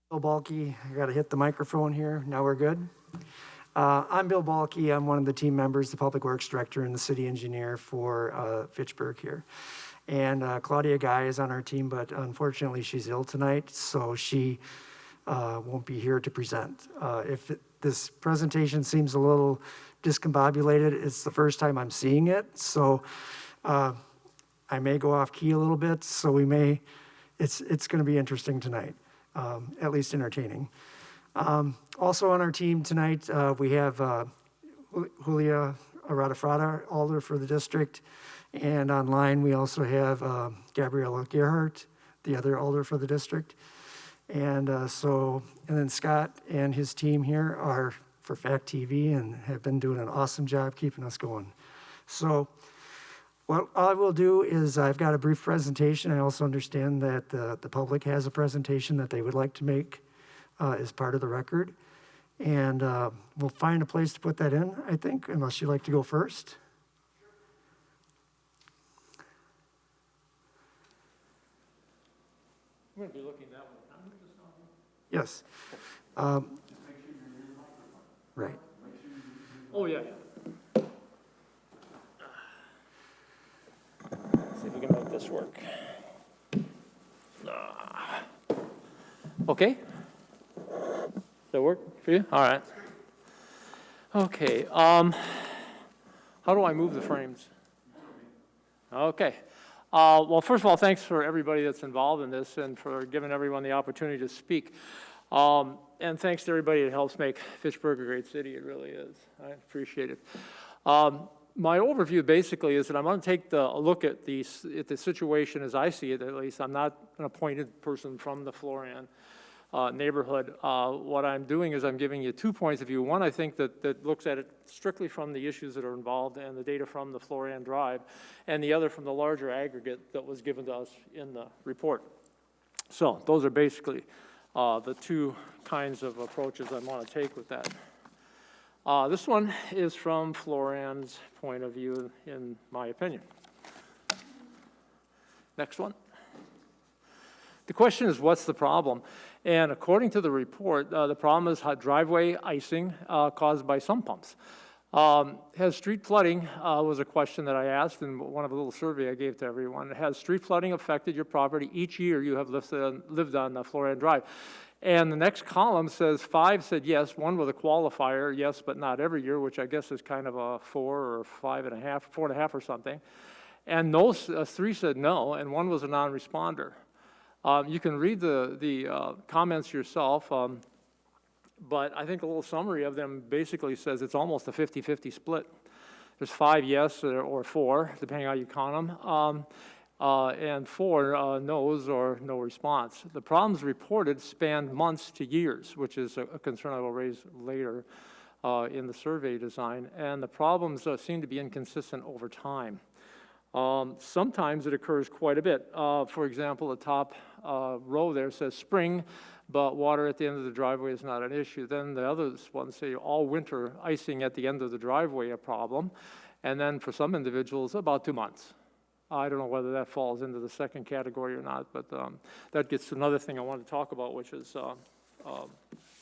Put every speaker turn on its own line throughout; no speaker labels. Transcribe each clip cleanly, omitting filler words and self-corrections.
Bill Balke, I got to hit the microphone here. Now we're good. I'm Bill Balke. I'm one of the team members, the Public Works Director and the City Engineer for Fitchburg here. And Claudia Guy is on our team, but unfortunately she's ill tonight, so she won't be here to present. This presentation seems a little discombobulated, it's the first time I'm seeing it, so I may go off key a little bit, so it's going to be interesting tonight. At least entertaining. Also on our team tonight, we have Julia Aradafrada, Alder for the district, and online we also have Gabriella Gerhardt, the other Alder for the district. And then Scott and his team here are for Fact TV and have been doing an awesome job keeping us going. So what I will do is I've got a brief presentation. I also understand that the public has a presentation that they would like to make as part of the record. And we'll find a place to put that in, I think, unless you'd like to go first.
I'm going to be looking that way.
Yes. Right.
Oh, yeah. See if we can make this work. Okay. Does that work for you? All right. Okay. How do I move the frames? Okay. Well, first of all, thanks for everybody that's involved in this and for giving everyone the opportunity to speak. And thanks to everybody that helps make Fitchburg a great city. It really is. I appreciate it. My overview basically is that I'm going to take a look at the situation as I see it, at least. I'm not an appointed person from the Florann neighborhood. What I'm doing is I'm giving you 2 points of view. One, I think that looks at it strictly from the issues that are involved and the data from the Florann Drive, and the other from the larger aggregate that was given to us in the report. So those are basically the 2 kinds of approaches I want to take with that. This one is from Florann's point of view, in my opinion. Next one. The question is, what's the problem? And according to the report, the problem is driveway icing caused by sump pumps. Has street flooding, was a question that I asked in one of the little survey I gave to everyone. Has street flooding affected your property each year you have lived on Florann Drive? And the next column says 5 said yes, 1 with a qualifier, yes, but not every year, which I guess is kind of a 4 or 5.5, 4.5 or something. And no, 3 said no, and 1 was a non-responder. You can read the comments yourself, but I think a little summary of them basically says it's almost a 50-50 split. There's 5 yes or 4, depending how you count them. And 4 no's or no response. The problems reported spanned months to years, which is a concern I will raise later in the survey design. And the problems seem to be inconsistent over time. Sometimes it occurs quite a bit. For example, the top row there says spring, but water at the end of the driveway is not an issue. Then the other ones say all winter icing at the end of the driveway a problem. And then for some individuals, about 2 months. I don't know whether that falls into the second category or not, but that gets to another thing I want to talk about, which is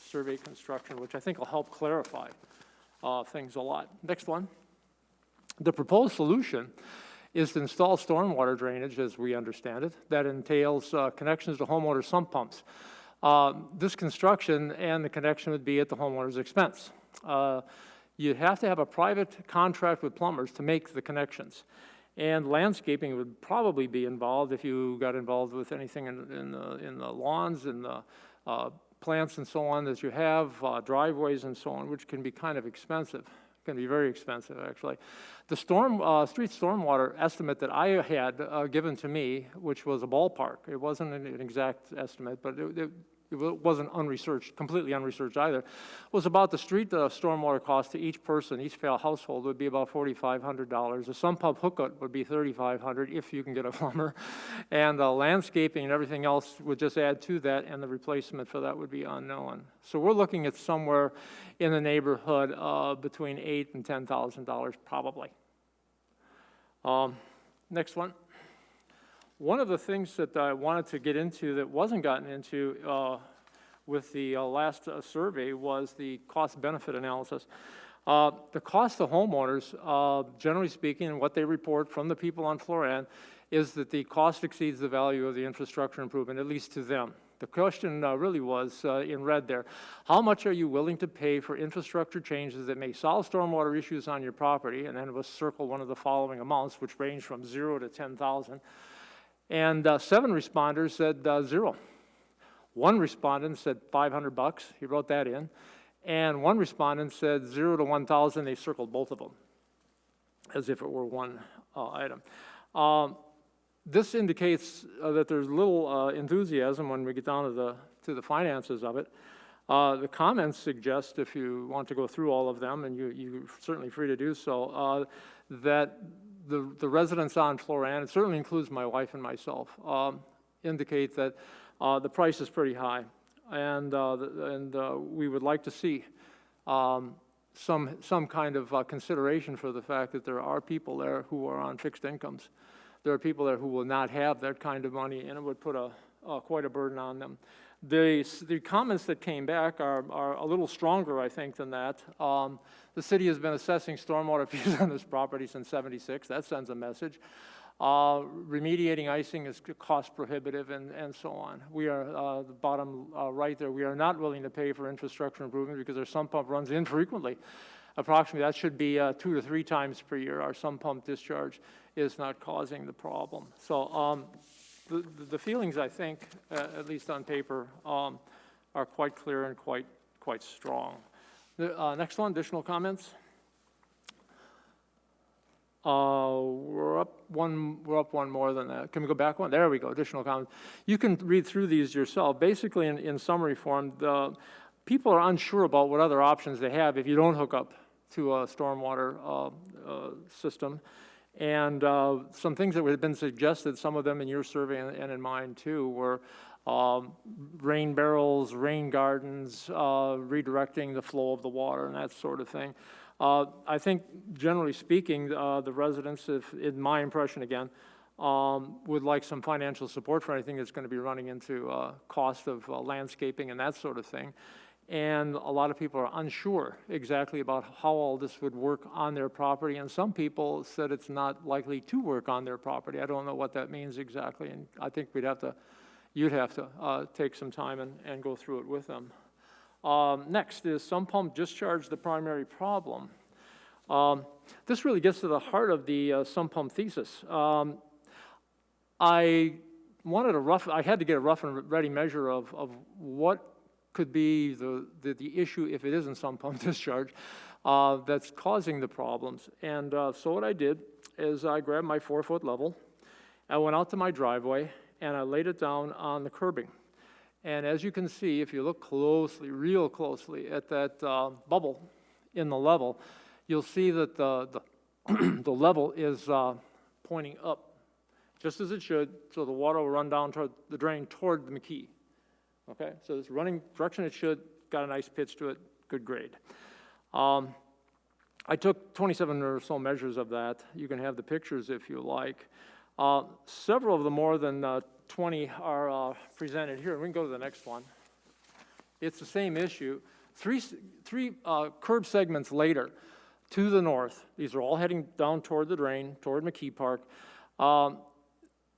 survey construction, which I think will help clarify things a lot. Next one. The proposed solution is to install stormwater drainage, as we understand it, that entails connections to homeowner sump pumps. This construction and the connection would be at the homeowner's expense. You'd have to have a private contract with plumbers to make the connections. And landscaping would probably be involved if you got involved with anything in the lawns and the plants and so on that you have, driveways and so on, which can be kind of expensive. Can be very expensive, actually. The street stormwater estimate that I had given to me, which was a ballpark, it wasn't an exact estimate, but it wasn't unresearched, completely unresearched either, was about the street stormwater cost to each person, each household would be about $4,500. A sump pump hookup would be $3,500 if you can get a plumber. And landscaping and everything else would just add to that, and the replacement for that would be unknown. So we're looking at somewhere in the neighborhood between $8,000 and $10,000 probably. Next one. One of the things that I wanted to get into that wasn't gotten into with the last survey was the cost-benefit analysis. The cost to homeowners, generally speaking, and what they report from the people on Florann, is that the cost exceeds the value of the infrastructure improvement, at least to them. The question really was in red there. How much are you willing to pay for infrastructure changes that may solve stormwater issues on your property? And then it was circle one of the following amounts, which range from 0 to 10,000. And 7 responders said 0. One respondent said $500. He wrote that in. And one respondent said 0 to 1,000. They circled both of them as if it were one item. This indicates that there's little enthusiasm when we get down to the finances of it. The comments suggest, if you want to go through all of them, and you're certainly free to do so, that the residents on Florann, it certainly includes my wife and myself, indicate that the price is pretty high, and we would like to see some kind of consideration for the fact that there are people there who are on fixed incomes. There are people there who will not have that kind of money, and it would put quite a burden on them. The comments that came back are a little stronger, I think, than that. The city has been assessing stormwater fees on this property since '76. That sends a message. Remediating icing is cost prohibitive, and so on. We are, the bottom right there, we are not willing to pay for infrastructure improvement because our sump pump runs infrequently. Approximately, that should be 2 to 3 times per year. Our sump pump discharge is not causing the problem. So the feelings, I think, at least on paper, are quite clear and quite strong. The next one, additional comments. We're up one more than that. Can we go back one? There we go, additional comments. You can read through these yourself. Basically, in summary form, the people are unsure about what other options they have if you don't hook up to a stormwater system. And some things that have been suggested, some of them in your survey and in mine too, were rain barrels, rain gardens, redirecting the flow of the water and that sort of thing. I think, generally speaking, the residents, in my impression again, would like some financial support for anything that's going to be running into cost of landscaping and that sort of thing. And a lot of people are unsure exactly about how all this would work on their property. And some people said it's not likely to work on their property. I don't know what that means exactly. And I think you'd have to take some time and go through it with them. Next is sump pump discharge the primary problem. This really gets to the heart of the sump pump thesis. I had to get a rough and ready measure of what could be the issue if it isn't sump pump discharge that's causing the problems. And so what I did is I grabbed my 4-foot level, I went out to my driveway, and I laid it down on the curbing. And as you can see, if you look closely, real closely at that bubble in the level, you'll see that the level is pointing up, just as it should, so the water will run down toward the drain toward the McKee. Okay, so it's running direction it should, got a nice pitch to it, good grade. I took 27 or so measures of that. You can have the pictures if you like. Several of the more than 20 are presented here. We can go to the next one. It's the same issue. Three curb segments later, to the north, these are all heading down toward the drain, toward McKee Park,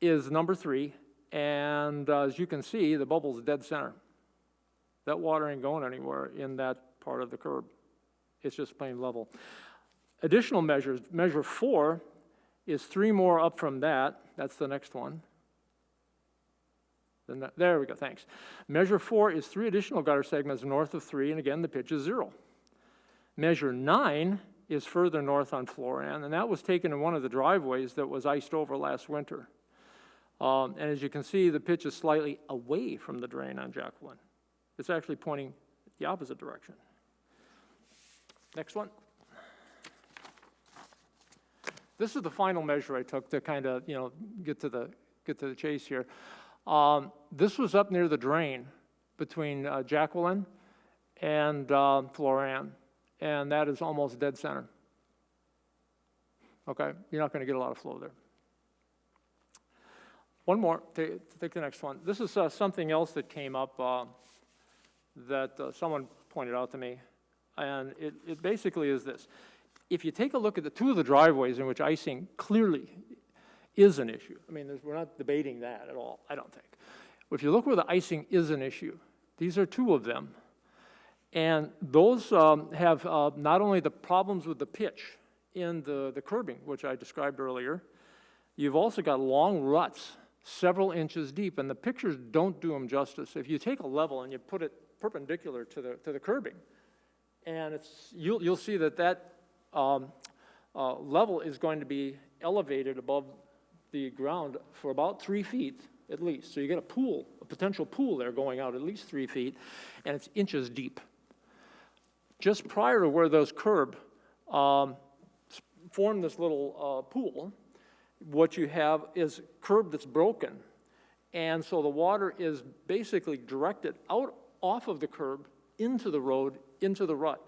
is number 3. And as you can see, the bubble's dead center. That water ain't going anywhere in that part of the curb. It's just plain level. Additional measures, measure 4 is 3 more up from that. That's the next one. There we go, thanks. Measure 4 is 3 additional gutter segments north of 3, and again, the pitch is 0. Measure 9 is further north on Florann, and that was taken in one of the driveways that was iced over last winter. And as you can see, the pitch is slightly away from the drain on Jacqueline. It's actually pointing the opposite direction. Next one. This is the final measure I took to kind of, get to the chase here. This was up near the drain between Jacqueline and Florann, and that is almost dead center. Okay, you're not going to get a lot of flow there. One more, take the next one. This is something else that came up that someone pointed out to me, and it basically is this. If you take a look at the two of the driveways in which icing clearly is an issue, I mean, we're not debating that at all, I don't think. If you look where the icing is an issue, these are two of them. And those have not only the problems with the pitch in the curbing, which I described earlier, you've also got long ruts, several inches deep, and the pictures don't do them justice. If you take a level and you put it perpendicular to the curbing, and you'll see that level is going to be elevated above the ground for about 3 feet at least. So you get a pool, a potential pool there going out at least 3 feet, and it's inches deep. Just prior to where those curb form this little pool, what you have is curb that's broken. And so the water is basically directed out off of the curb into the road, into the rut.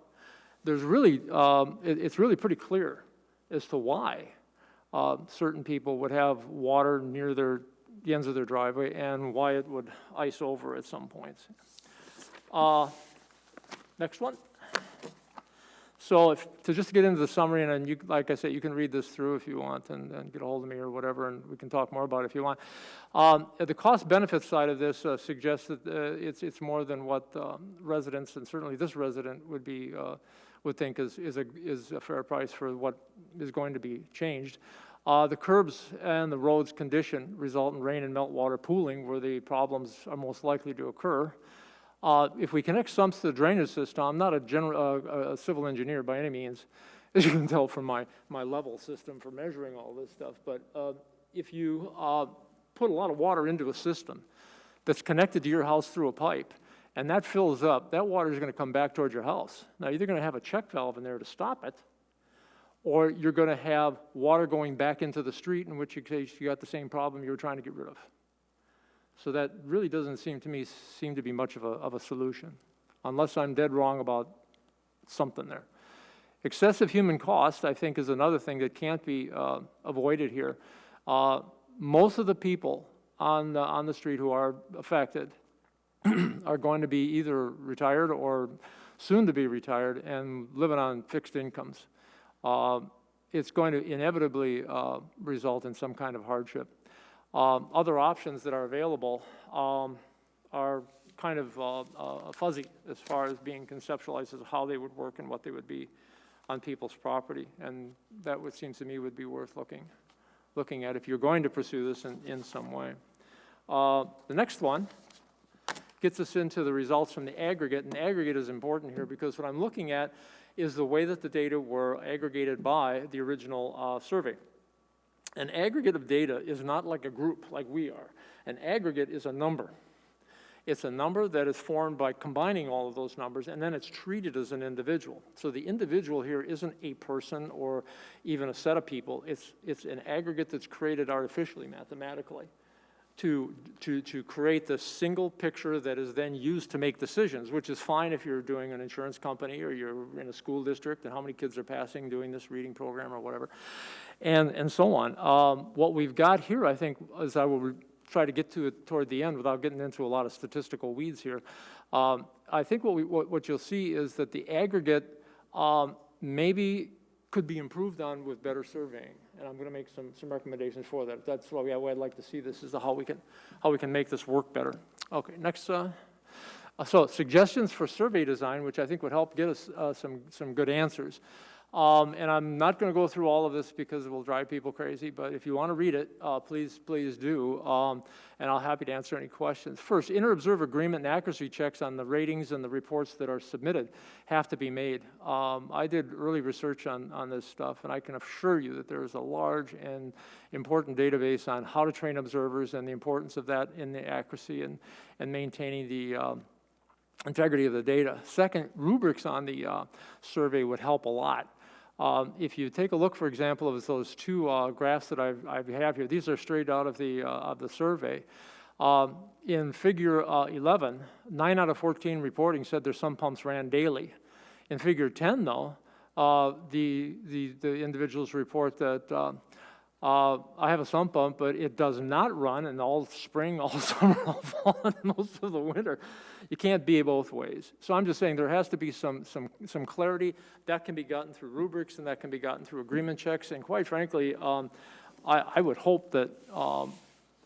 There's really, it's really pretty clear as to why certain people would have water near the ends of their driveway and why it would ice over at some points. Next one. So to just get into the summary, and then you, like I said, you can read this through if you want and get a hold of me or whatever, and we can talk more about it if you want. The cost-benefit side of this suggests that it's more than what residents, and certainly this resident would think is a fair price for what is going to be changed. The curbs and the road's condition result in rain and meltwater pooling where the problems are most likely to occur. If we connect sumps to the drainage system, I'm not a civil engineer by any means, as you can tell from my level system for measuring all this stuff, but if you put a lot of water into a system that's connected to your house through a pipe, and that fills up, that water is going to come back towards your house. Now, you're either going to have a check valve in there to stop it, or you're going to have water going back into the street, in which case you got the same problem you were trying to get rid of. So that really doesn't seem to be much of a solution, unless I'm dead wrong about something there. Excessive human cost, I think, is another thing that can't be avoided here. Most of the people on the street who are affected are going to be either retired or soon to be retired and living on fixed incomes. It's going to inevitably result in some kind of hardship. Other options that are available are kind of fuzzy as far as being conceptualized as how they would work and what they would be on people's property, and that would seem to me would be worth looking at if you're going to pursue this in some way. The next one gets us into the results from the aggregate, and the aggregate is important here because what I'm looking at is the way that the data were aggregated by the original survey. An aggregate of data is not like a group like we are. An aggregate is a number. It's a number that is formed by combining all of those numbers, and then it's treated as an individual. So the individual here isn't a person or even a set of people. It's an aggregate that's created artificially, mathematically, to create the single picture that is then used to make decisions, which is fine if you're doing an insurance company or you're in a school district and how many kids are passing doing this reading program or whatever, and so on. What we've got here, I think, as I will try to get to it toward the end without getting into a lot of statistical weeds here, I think what you'll see is that the aggregate maybe could be improved on with better surveying, and I'm going to make some recommendations for that. That's the way I'd like to see this, is how we can make this work better. Okay, next. So suggestions for survey design, which I think would help get us some good answers. And I'm not going to go through all of this because it will drive people crazy, but if you want to read it, please do, and I'll be happy to answer any questions. First, inter-observer agreement and accuracy checks on the ratings and the reports that are submitted have to be made. I did early research on this stuff, and I can assure you that there is a large and important database on how to train observers and the importance of that in the accuracy and maintaining the integrity of the data. Second, rubrics on the survey would help a lot. If you take a look, for example, of those two graphs that I have here, these are straight out of the survey. In figure 11, 9 out of 14 reporting said their sump pumps ran daily. In figure 10, though, the individuals report that I have a sump pump, but it does not run in all spring, all summer, all fall, and most of the winter. You can't be both ways. So I'm just saying there has to be some clarity. That can be gotten through rubrics, and that can be gotten through agreement checks. And quite frankly, I would hope that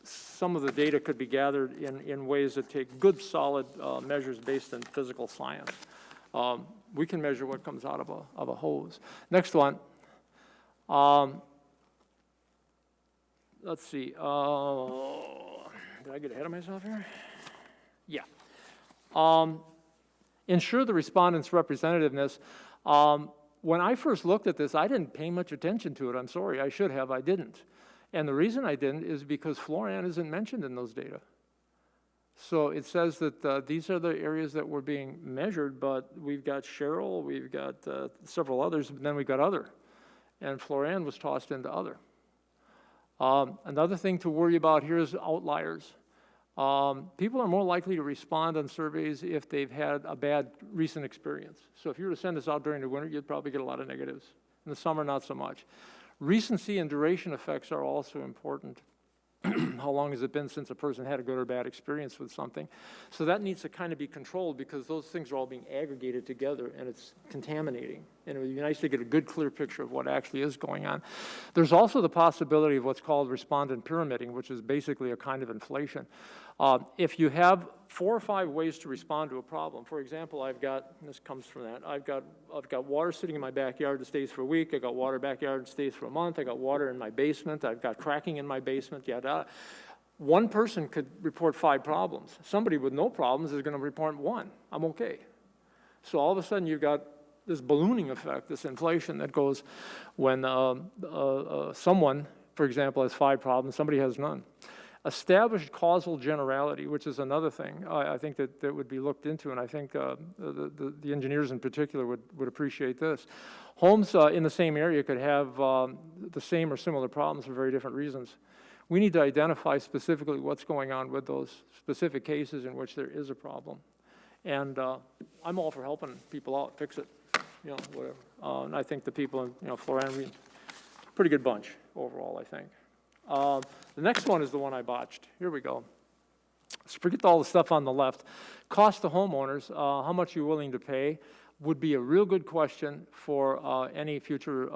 some of the data could be gathered in ways that take good, solid measures based on physical science. We can measure what comes out of a hose. Next one. Let's see. Did I get ahead of myself here? Yeah. Ensure the respondent's representativeness. When I first looked at this, I didn't pay much attention to it. I'm sorry, I should have. I didn't. And the reason I didn't is because Florann isn't mentioned in those data. So it says that these are the areas that were being measured, but we've got Cheryl, we've got several others, and then we've got other. And Florann was tossed into other. Another thing to worry about here is outliers. People are more likely to respond on surveys if they've had a bad recent experience. So if you were to send this out during the winter, you'd probably get a lot of negatives. In the summer, not so much. Recency and duration effects are also important. How long has it been since a person had a good or bad experience with something? So that needs to kind of be controlled because those things are all being aggregated together and it's contaminating. And it would be nice to get a good, clear picture of what actually is going on. There's also the possibility of what's called respondent pyramiding, which is basically a kind of inflation. If you have 4 or 5 ways to respond to a problem, for example, I've got, and this comes from that, I've got water sitting in my backyard that stays for a week, I got water backyard that stays for a month, I got water in my basement, I've got cracking in my basement, yada. One person could report 5 problems. Somebody with no problems is going to report 1. I'm okay. So all of a sudden you've got this ballooning effect, this inflation that goes when someone, for example, has 5 problems, somebody has none. Established causal generality, which is another thing I think that would be looked into, and I think the engineers in particular would appreciate this. Homes in the same area could have the same or similar problems for very different reasons. We need to identify specifically what's going on with those specific cases in which there is a problem. And I'm all for helping people out, fix it, whatever. And I think the people in Florann, pretty good bunch overall, I think. The next one is the one I botched. Here we go. So forget all the stuff on the left. Cost to homeowners, how much you're willing to pay, would be a real good question for any future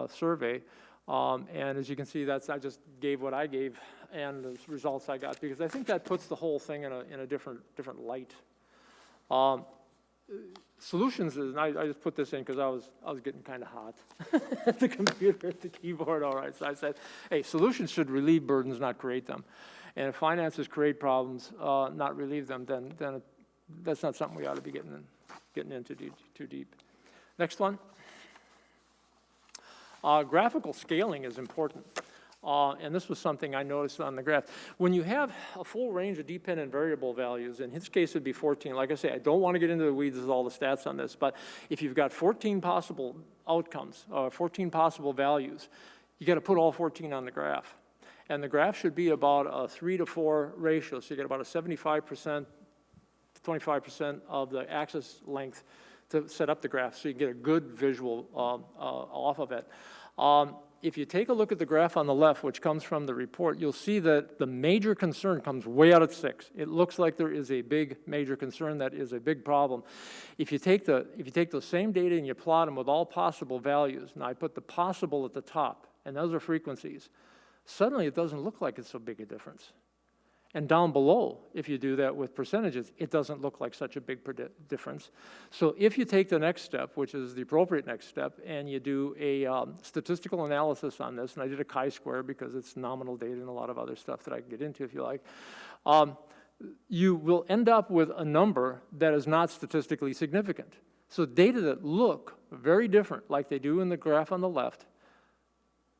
survey. And as you can see, I just gave what I gave and the results I got, because I think that puts the whole thing in a different light. Solutions is, and I just put this in because I was getting kind of hot at the computer, at the keyboard. All right, so I said, hey, solutions should relieve burdens, not create them. And if finances create problems, not relieve them, then that's not something we ought to be getting into too deep. Next one. Graphical scaling is important. And this was something I noticed on the graph. When you have a full range of dependent variable values, in his case it would be 14. Like I say, I don't want to get into the weeds with all the stats on this, but if you've got 14 possible outcomes, 14 possible values, you got to put all 14 on the graph. And the graph should be about a 3 to 4 ratio, so you get about a 75% to 25% of the axis length to set up the graph, so you get a good visual off of it. If you take a look at the graph on the left, which comes from the report, you'll see that the major concern comes way out at 6. It looks like there is a big major concern that is a big problem. If you take those same data and you plot them with all possible values, and I put the possible at the top, and those are frequencies, suddenly it doesn't look like it's so big a difference. And down below, if you do that with percentages, it doesn't look like such a big difference. So if you take the next step, which is the appropriate next step, and you do a statistical analysis on this, and I did a chi-square because it's nominal data and a lot of other stuff that I can get into if you like, you will end up with a number that is not statistically significant. So data that look very different, like they do in the graph on the left,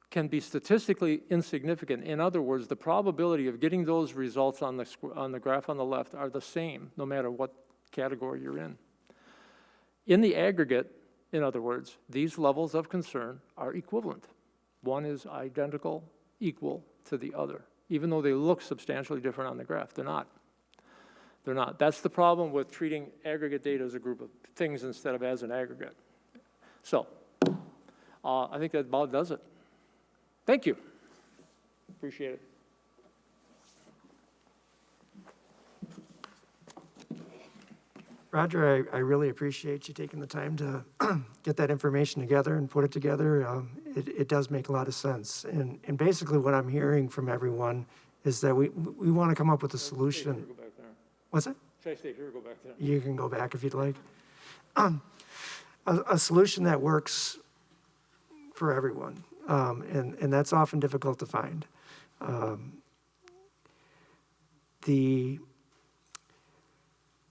can be statistically insignificant. In other words, the probability of getting those results on the graph on the left are the same, no matter what category you're in. In the aggregate, in other words, these levels of concern are equivalent. One is identical, equal to the other. Even though they look substantially different on the graph, they're not. They're not. That's the problem with treating aggregate data as a group of things instead of as an aggregate. So, I think that about does it. Thank you. Appreciate it.
Roger, I really appreciate you taking the time to get that information together and put it together. It does make a lot of sense. And basically what I'm hearing from everyone is that we want to come up with a solution.
Go back there.
What's it?
Should I stay here or go back there?
You can go back if you'd like. A solution that works for everyone, and that's often difficult to find.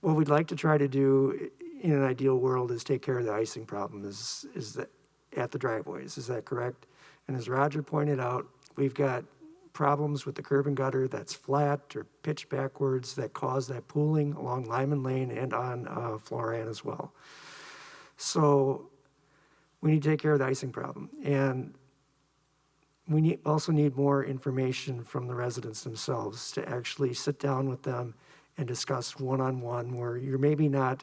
What we'd like to try to do in an ideal world is take care of the icing problem is that at the driveways. Is that correct? And as Roger pointed out, we've got problems with the curb and gutter that's flat or pitched backwards that cause that pooling along Lyman Lane and on Florann as well. So we need to take care of the icing problem. And we also need more information from the residents themselves to actually sit down with them and discuss one-on-one where you're maybe not,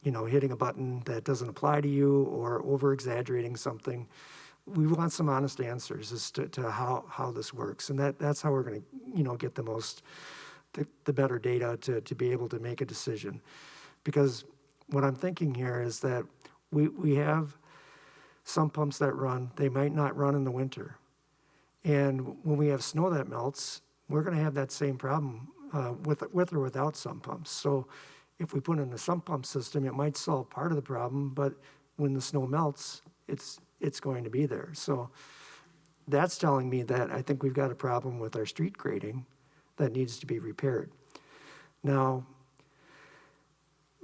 hitting a button that doesn't apply to you or over-exaggerating something. We want some honest answers as to how this works. And that's how we're going to, get the better data to be able to make a decision. Because what I'm thinking here is that we have some pumps that run, they might not run in the winter. And when we have snow that melts, we're going to have that same problem with or without sump pumps. So if we put in a sump pump system, it might solve part of the problem, but when the snow melts, it's going to be there. So that's telling me that I think we've got a problem with our street grading that needs to be repaired. Now,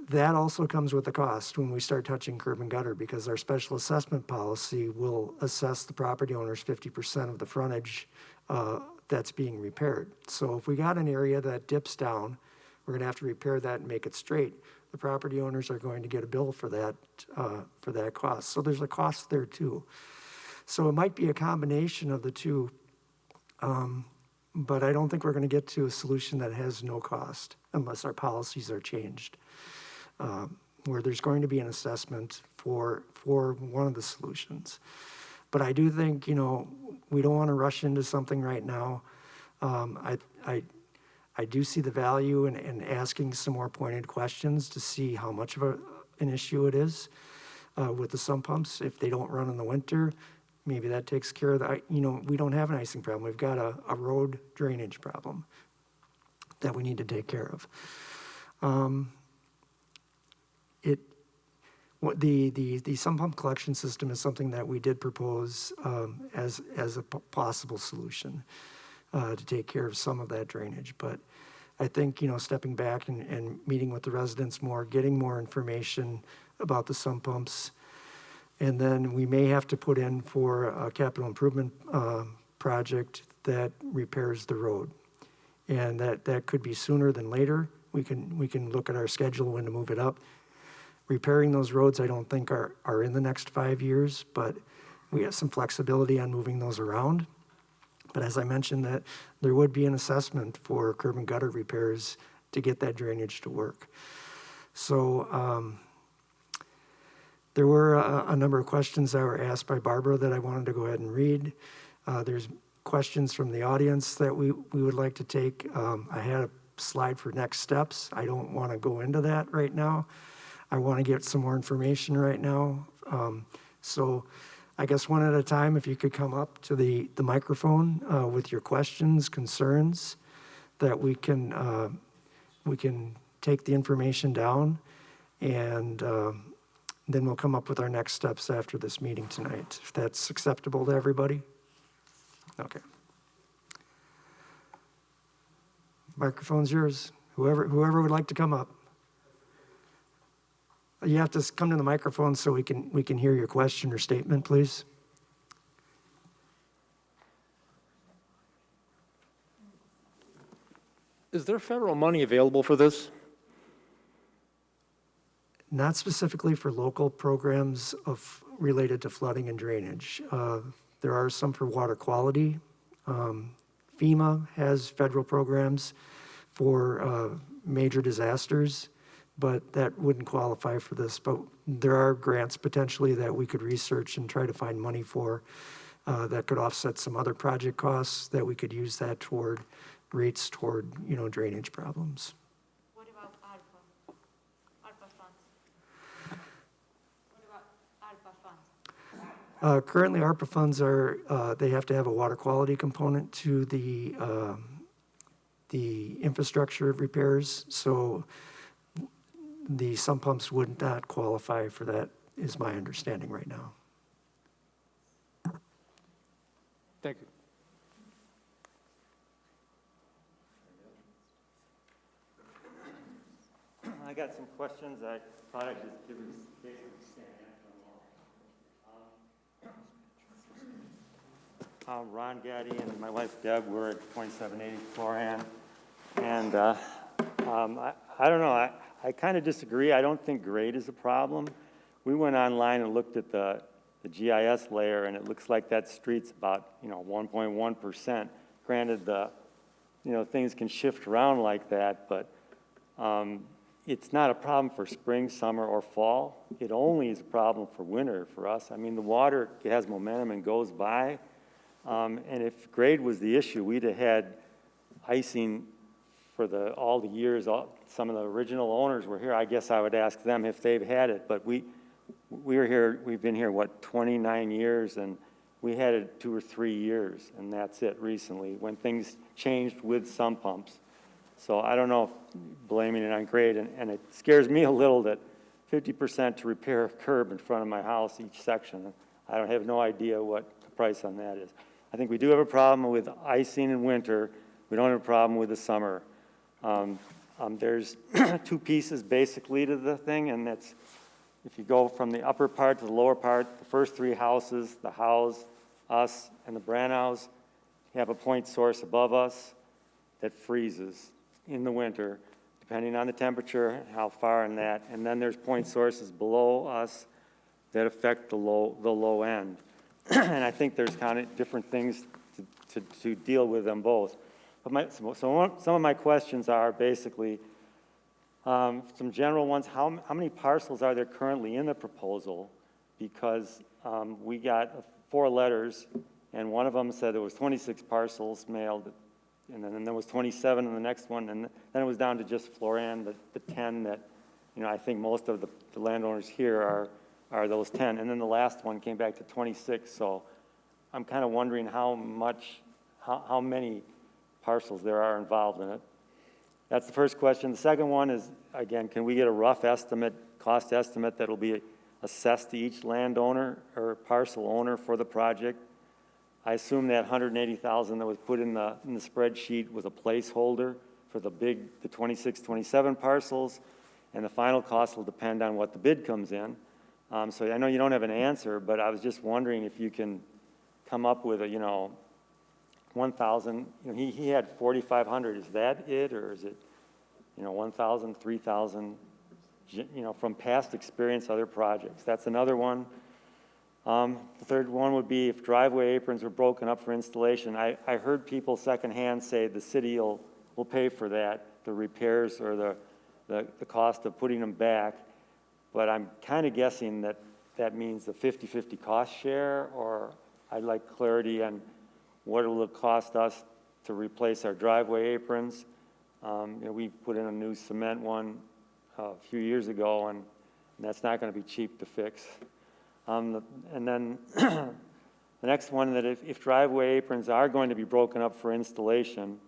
that also comes with a cost when we start touching curb and gutter, because our special assessment policy will assess the property owner's 50% of the frontage that's being repaired. So if we got an area that dips down, we're gonna have to repair that and make it straight. The property owners are going to get a bill for that cost. So there's a cost there too. So it might be a combination of the two, but I don't think we're gonna get to a solution that has no cost unless our policies are changed, where there's going to be an assessment for one of the solutions. But I do think, we don't want to rush into something right now. I do see the value in asking some more pointed questions to see how much of an issue it is with the sump pumps. If they don't run in the winter, maybe that takes care of the, we don't have an icing problem. We've got a road drainage problem that we need to take care of. The sump pump collection system is something that we did propose as a possible solution to take care of some of that drainage. But I think, stepping back and meeting with the residents more, getting more information about the sump pumps, and then we may have to put in for a capital improvement project that repairs the road. And that could be sooner than later. We can look at our schedule when to move it up. Repairing those roads, I don't think are in the next 5 years, but we have some flexibility on moving those around. But as I mentioned, that there would be an assessment for curb and gutter repairs to get that drainage to work. So there were a number of questions that were asked by Barbara that I wanted to go ahead and read. There's questions from the audience that we would like to take. I had a slide for next steps. I don't want to go into that right now. I want to get some more information right now. So I guess one at a time, if you could come up to the microphone with your questions, concerns, that we can take the information down, and then we'll come up with our next steps after this meeting tonight, if that's acceptable to everybody. Okay. Microphone's yours. Whoever would like to come up. You have to come to the microphone so we can hear your question or statement, please.
Is there federal money available for this?
Not specifically for local programs related to flooding and drainage. There are some for water quality. FEMA has federal programs for major disasters, but that wouldn't qualify for this. But there are grants potentially that we could research and try to find money for that could offset some other project costs, that we could use that toward rates toward, drainage problems.
What about ARPA funds? What about ARPA funds?
Currently, ARPA funds are, they have to have a water quality component to the infrastructure repairs, so the sump pumps would not qualify for that, is my understanding right now.
Thank you.
I got some questions. I thought I'd just give you Ron Gaddy and my wife Deb were at 2780 Florann, and I don't know. I kind of disagree. I don't think grade is a problem. We went online and looked at the GIS layer, and it looks like that street's about 1.1%. Granted, things can shift around like that, but it's not a problem for spring, summer, or fall. It only is a problem for winter for us. I mean, the water has momentum and goes by. And if grade was the issue, we'd have had icing for all the years. Some of the original owners were here. I guess I would ask them if they've had it. But we were here. We've been here 29 years, and we had it 2 or 3 years, and that's it recently when things changed with sump pumps. So I don't know if blaming it on grade, and it scares me a little that 50% to repair a curb in front of my house each section. I have no idea what the price on that is. I think we do have a problem with icing in winter. We don't have a problem with the summer. There's 2 pieces basically to the thing, and that's if you go from the upper part to the lower part, the first 3 houses, the house, us, and the Brandhaus, have a point source above us that freezes in the winter, depending on the temperature, how far in that, and then there's point sources below us that affect the low end. And I think there's kind of different things to deal with them both. But some of my questions are basically some general ones. How many parcels are there currently in the proposal? Because we got 4 letters, and one of them said there was 26 parcels mailed, and then there was 27 in the next one, and then it was down to just Florann, the 10 that, I think most of the landowners here are those 10. And then the last one came back to 26, so I'm kind of wondering how many parcels there are involved in it. That's the first question. The second one is, again, can we get a rough estimate, cost estimate that'll be assessed to each landowner or parcel owner for the project? I assume that $180,000 that was put in the spreadsheet was a placeholder for the 26, 27 parcels, and the final cost will depend on what the bid comes in. So I know you don't have an answer, but I was just wondering if you can come up with a, 1,000. He had 4,500. Is that it, or is it, 1,000, 3,000? From past experience, other projects. That's another one. The third one would be if driveway aprons were broken up for installation. I heard people secondhand say the city will pay for that, the repairs or the cost of putting them back. But I'm kind of guessing that means the 50-50 cost share, or I'd like clarity on what it will cost us to replace our driveway aprons. We put in a new cement one a few years ago, and that's not going to be cheap to fix. And then the next one, that if driveway aprons are going to be broken up for installation,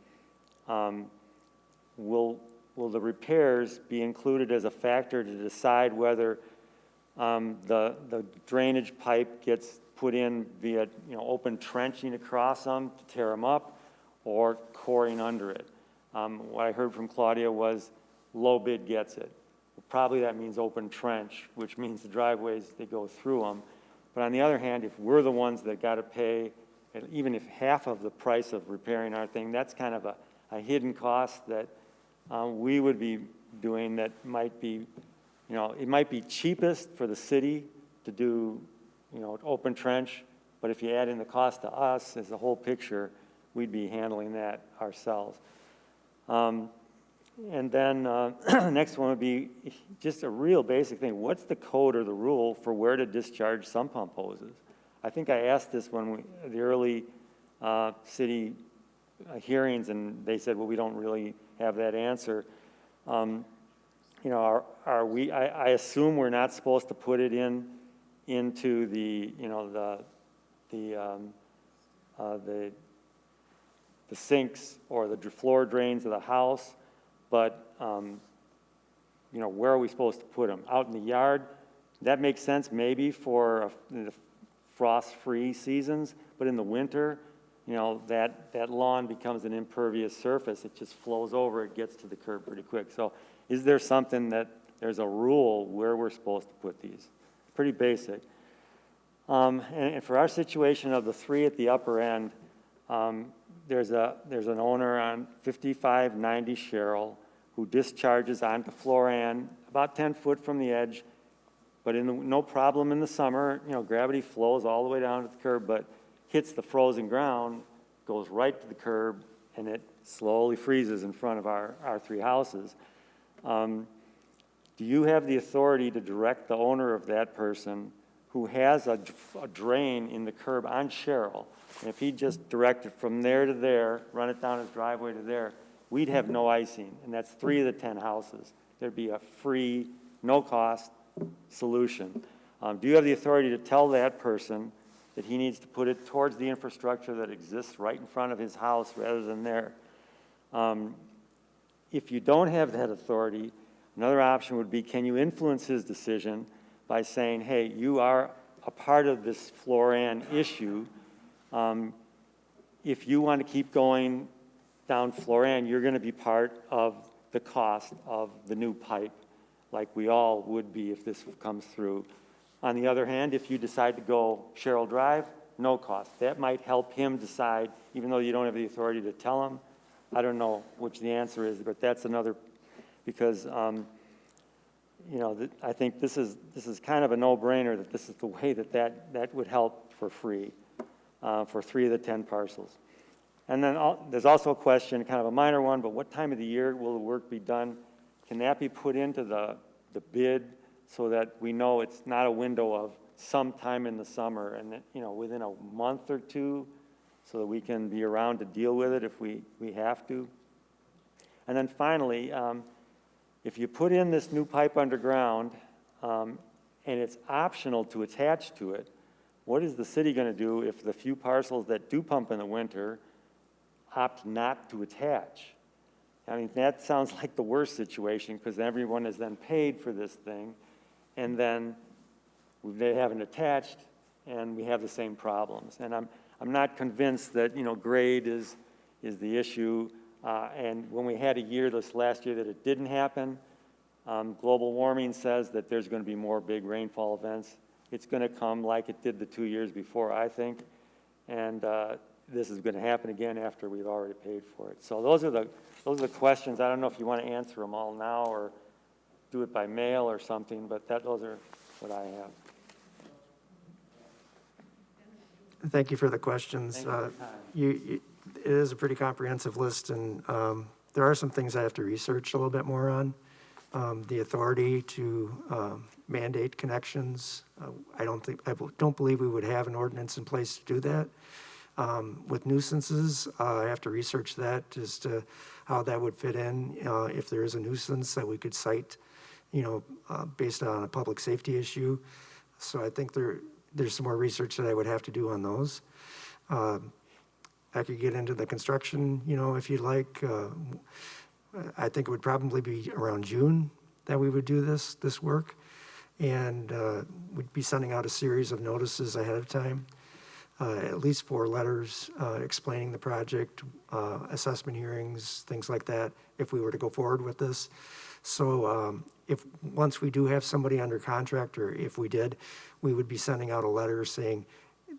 will the repairs be included as a factor to decide whether the drainage pipe gets put in via open trenching across them to tear them up, or coring under it? What I heard from Claudia was low bid gets it. Probably that means open trench, which means the driveways, they go through them. But on the other hand, if we're the ones that got to pay, even if half of the price of repairing our thing, that's kind of a hidden cost that we would be doing that might be, it might be cheapest for the city to do, open trench, but if you add in the cost to us as the whole picture, we'd be handling that ourselves. And then the next one would be just a real basic thing. What's the code or the rule for where to discharge sump pump hoses? I think I asked this when the early city hearings, and they said, well, we don't really have that answer. You know, are we, I assume we're not supposed to put it into the, you know, the sinks or the floor drains of the house, but, you know, where are we supposed to put them? Out in the yard? That makes sense maybe for the frost-free seasons, but in the winter, you know, that lawn becomes an impervious surface. It just flows over, it gets to the curb pretty quick. So is there something that, there's a rule where we're supposed to put these? Pretty basic. And for our situation of the 3 at the upper end, there's an owner on 5590 Sherrill who discharges onto Florann about 10 foot from the edge, but no problem in the summer. You know, gravity flows all the way down to the curb, but hits the frozen ground, goes right to the curb, and it slowly freezes in front of our 3 houses. Do you have the authority to direct the owner of that person who has a drain in the curb on Sherrill, and if he just directed from there to there, run it down his driveway to there, we'd have no icing, and that's 3 of the 10 houses. There'd be a free, no-cost solution. Do you have the authority to tell that person that he needs to put it towards the infrastructure that exists right in front of his house rather than there? If you don't have that authority, another option would be, can you influence his decision by saying, hey, you are a part of this Florann issue. If you want to keep going down Florann, you're going to be part of the cost of the new pipe, like we all would be if this comes through. On the other hand, if you decide to go Sherrill Drive, no cost. That might help him decide, even though you don't have the authority to tell him. I don't know which the answer is, but that's another, because you know, I think this is kind of a no-brainer that this is the way that would help for free for 3 of the 10 parcels. And then there's also a question, kind of a minor one, but what time of the year will the work be done? Can that be put into the bid so that we know it's not a window of sometime in the summer and, you know, within a month or 2, so that we can be around to deal with it if we have to? And then finally, if you put in this new pipe underground and it's optional to attach to it, what is the city going to do if the few parcels that do pump in the winter opt not to attach? I mean, that sounds like the worst situation, because everyone is then paid for this thing, and then they haven't attached, and we have the same problems. And I'm not convinced that, you know, grade is the issue. And when we had a year this last year that it didn't happen, global warming says that there's going to be more big rainfall events. It's going to come like it did the 2 years before, I think. And this is going to happen again after we've already paid for it. So those are the questions. I don't know if you want to answer them all now or do it by mail or something, but those are what I have.
Thank you for the questions.
Thank you for your time.
It is a pretty comprehensive list, and there are some things I have to research a little bit more on. The authority to mandate connections. I don't believe we would have an ordinance in place to do that. With nuisances, I have to research that as to how that would fit in. If there is a nuisance that we could cite, you know, based on a public safety issue. So I think there's some more research that I would have to do on those. I could get into the construction, you know, if you'd like. I think it would probably be around June that we would do this work. And we'd be sending out a series of notices ahead of time, at least 4 letters explaining the project, assessment hearings, things like that, if we were to go forward with this. So if once we do have somebody under contract, or if we did, we would be sending out a letter saying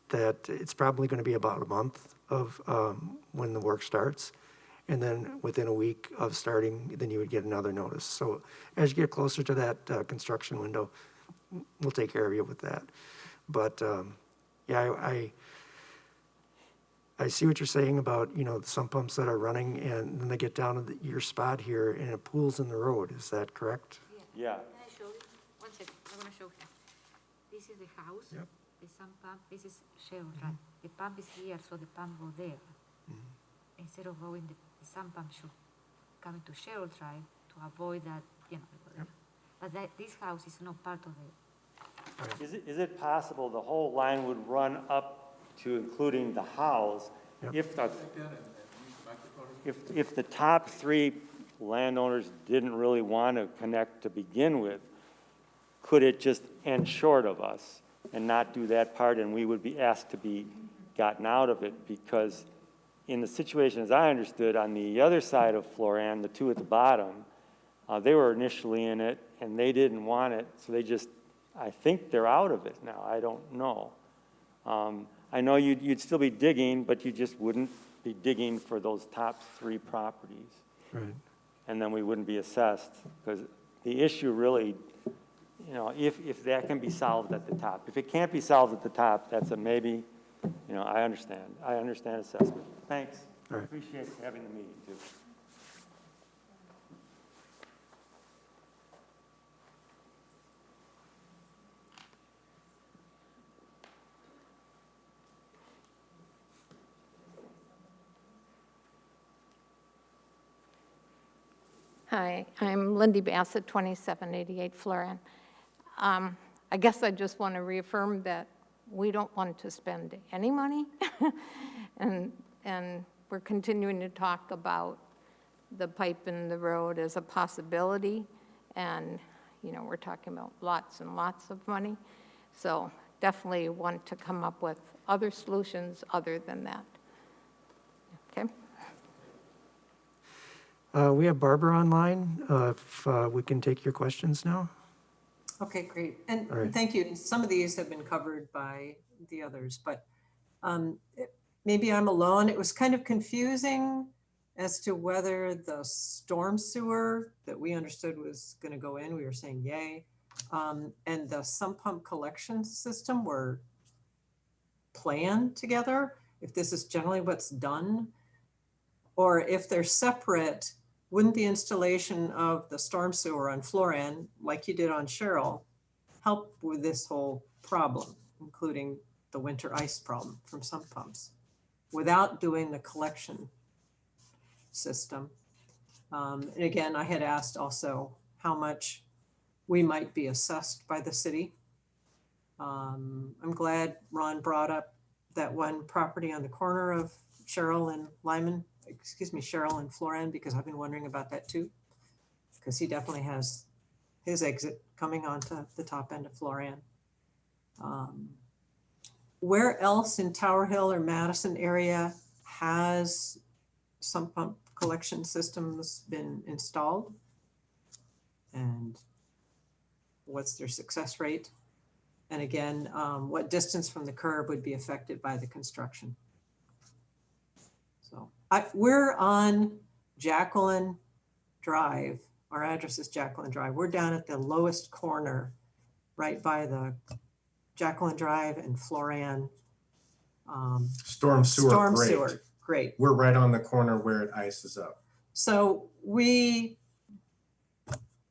that it's probably going to be about a month of when the work starts. And then within a week of starting, then you would get another notice. So as you get closer to that construction window, we'll take care of you with that. But yeah, I see what you're saying about, you know, the sump pumps that are running and then they get down to your spot here and it pools in the road. Is that correct?
Yeah.
Can I show you? One second, I'm gonna show him. This is the house.
Yep.
the sump pump, this is Cheryl, right? The pump is here, so the pump go there. Instead of going, the sump pump should come into Cheryl Drive to avoid that, But this house is not part of it.
Is it possible the whole line would run up to including the house if the top three landowners didn't really want to connect to begin with? Could it just end short of us and not do that part, and we would be asked to be gotten out of it? Because in the situation, as I understood, on the other side of Florann, the two at the bottom, they were initially in it, and they didn't want it, so they just, I think they're out of it now. I don't know. I know you'd still be digging, but you just wouldn't be digging for those top three properties.
Right.
And then we wouldn't be assessed, because the issue really, if that can be solved at the top. If it can't be solved at the top, that's a maybe, I understand. I understand assessment. Thanks.
All right.
Appreciate having the meeting, too.
Hi, I'm Lindy Bassett, 2788 Florann. I guess I just want to reaffirm that we don't want to spend any money, and we're continuing to talk about the pipe in the road as a possibility, and, we're talking about lots and lots of money, so definitely want to come up with other solutions other than that. Okay?
We have Barbara online, if we can take your questions now.
Okay, great. And
All right.
thank you. And some of these have been covered by the others, but maybe I'm alone. It was kind of confusing as to whether the storm sewer that we understood was going to go in, we were saying yay, and the sump pump collection system were planned together, if this is generally what's done, or if they're separate. Wouldn't the installation of the storm sewer on Florann, like you did on Cheryl, help with this whole problem, including the winter ice problem from sump pumps, without doing the collection system? And again, I had asked also how much we might be assessed by the city. I'm glad Ron brought up that one property on the corner of Cheryl and Florann, because I've been wondering about that too, because he definitely has his exit coming onto the top end of Florann. Where else in Tower Hill or Madison area has sump pump collection systems been installed? And what's their success rate? And again, what distance from the curb would be affected by the construction? So we're on Jacqueline Drive. Our address is Jacqueline Drive. We're down at the lowest corner, right by the Jacqueline Drive and Florann.
Storm sewer, great.
Sewer, great.
We're right on the corner where it ices up.
So we,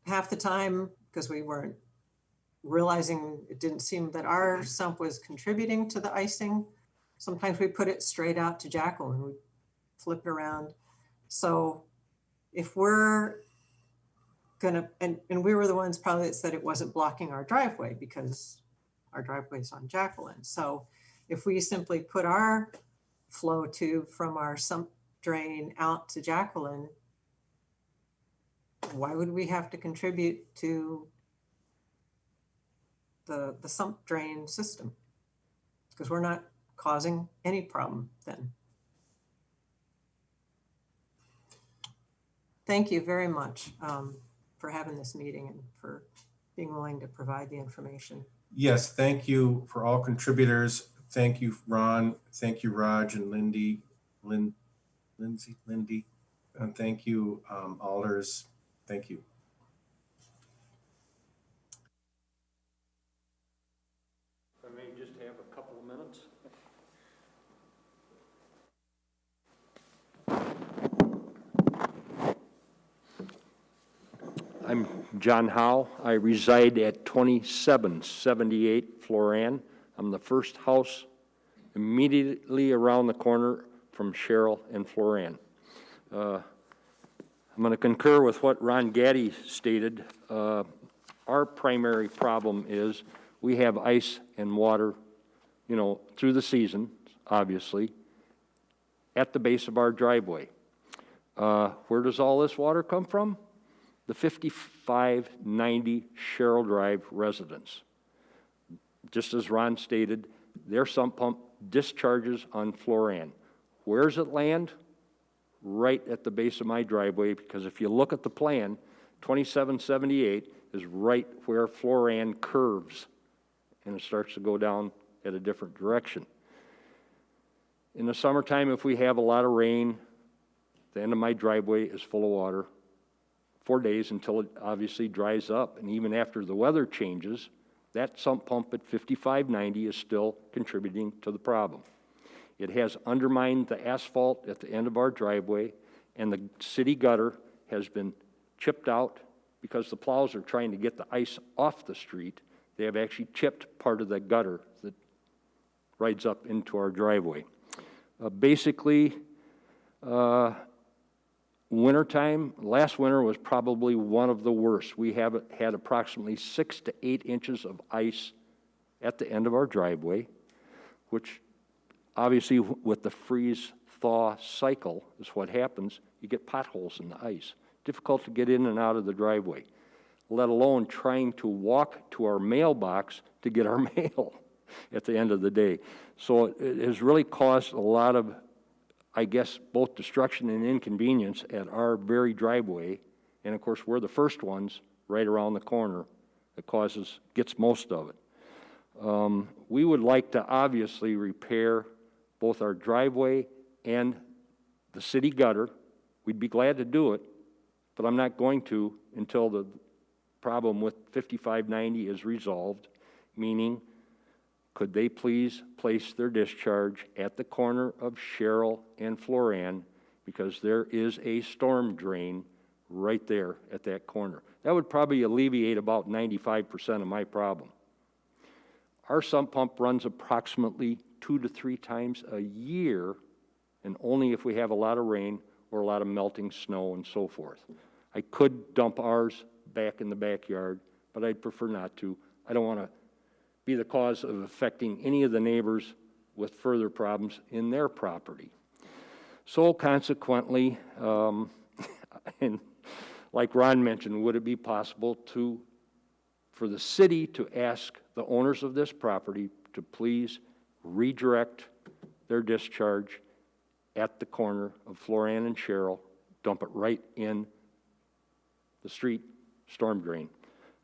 half the time, because we weren't realizing, it didn't seem that our sump was contributing to the icing. Sometimes we put it straight out to Jacqueline. We flip it around. So if we're gonna, and we were the ones probably that said it wasn't blocking our driveway because our driveway is on Jacqueline. So if we simply put our flow tube from our sump drain out to Jacqueline, why would we have to contribute to the sump drain system? Because we're not causing any problem then. Thank you very much for having this meeting and for being willing to provide the information.
Yes, thank you for all contributors. Thank you, Ron. Thank you, Raj and Lindy, and thank you, Alders. Thank you.
If I may just have a couple of minutes. I'm John Howe. I reside at 2778 Florann, I'm the first house immediately around the corner from Cheryl and Florann. I'm going to concur with what Ron Gaddy stated. Our primary problem is we have ice and water, you know, through the season, obviously, at the base of our driveway. Where does all this water come from? The 5590 Cheryl Drive residents. Just as Ron stated, their sump pump discharges on Florann. Where's it land? Right at the base of my driveway, because if you look at the plan, 2778 is right where Florann curves, and it starts to go down at a different direction. In the summertime, if we have a lot of rain, the end of my driveway is full of water 4 days until it obviously dries up. And even after the weather changes, that sump pump at 5590 is still contributing to the problem. It has undermined the asphalt at the end of our driveway, and the city gutter has been chipped out because the plows are trying to get the ice off the street. They have actually chipped part of the gutter that rides up into our driveway. Basically, wintertime, last winter was probably one of the worst. We have had approximately 6 to 8 inches of ice at the end of our driveway, which obviously with the freeze-thaw cycle is what happens. You get potholes in the ice. Difficult to get in and out of the driveway, let alone trying to walk to our mailbox to get our mail at the end of the day. So it has really caused a lot of, I guess, both destruction and inconvenience at our very driveway. And of course, we're the first ones right around the corner that gets most of it. We would like to obviously repair both our driveway and the city gutter. We'd be glad to do it, but I'm not going to until the problem with 5590 is resolved, meaning could they please place their discharge at the corner of Cheryl and Florann, because there is a storm drain right there at that corner. That would probably alleviate about 95% of my problem. Our sump pump runs approximately 2 to 3 times a year, and only if we have a lot of rain or a lot of melting snow and so forth. I could dump ours back in the backyard, but I'd prefer not to. I don't want to be the cause of affecting any of the neighbors with further problems in their property. So consequently, and like Ron mentioned, would it be possible for the city to ask the owners of this property to please redirect their discharge at the corner of Florann and Cheryl, dump it right in the street storm drain?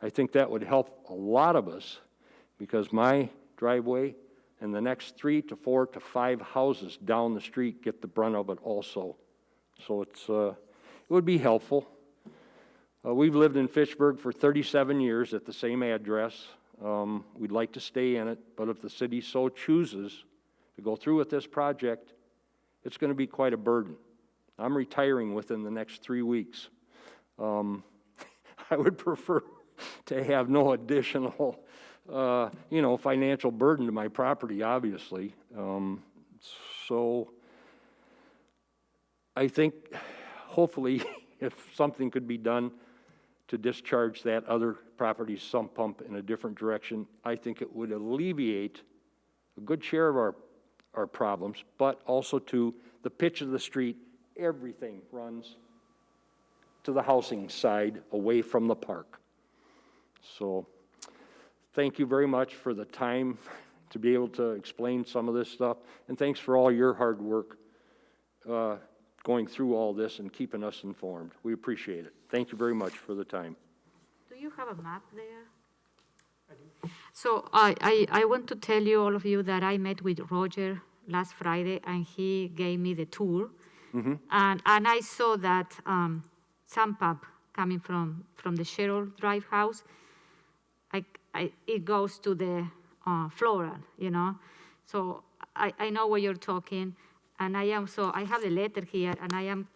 I think that would help a lot of us, because my driveway and the next 3 to 4 to 5 houses down the street get the brunt of it also. So it would be helpful. We've lived in Fitchburg for 37 years at the same address. We'd like to stay in it, but if the city so chooses to go through with this project, it's going to be quite a burden. I'm retiring within the next 3 weeks. I would prefer to have no additional financial burden to my property, obviously. So I think hopefully if something could be done to discharge that other property's sump pump in a different direction, I think it would alleviate a good share of our problems, but also to the pitch of the street, everything runs to the housing side away from the park. So thank you very much for the time to be able to explain some of this stuff, and thanks for all your hard work going through all this and keeping us informed. We appreciate it. Thank you very much for the time.
Do you have a map there? I do. So I want to tell you, all of you, that I met with Roger last Friday, and he gave me the tour. Mm-hmm. And I saw that sump pump coming from the Cheryl Drive house. It goes to the Florann, So I know what you're talking, and I have the letter here, and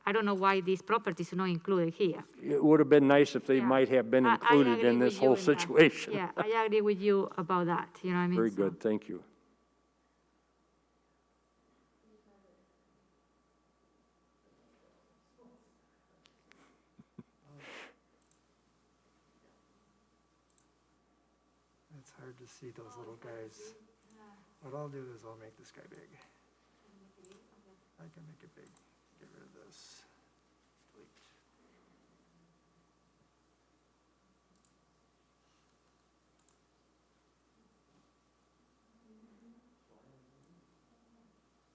I don't know why this property is not included here.
It would have been nice if they
Yeah.
might have been
I
included
agree
in
with
this
you
whole
in that.
situation.
Yeah, I agree with you about that, you know what I mean?
Very
So-
good, thank you.
It's hard to see those little guys. What I'll do is I'll make this guy big. I can make it big. Get rid of this. Delete.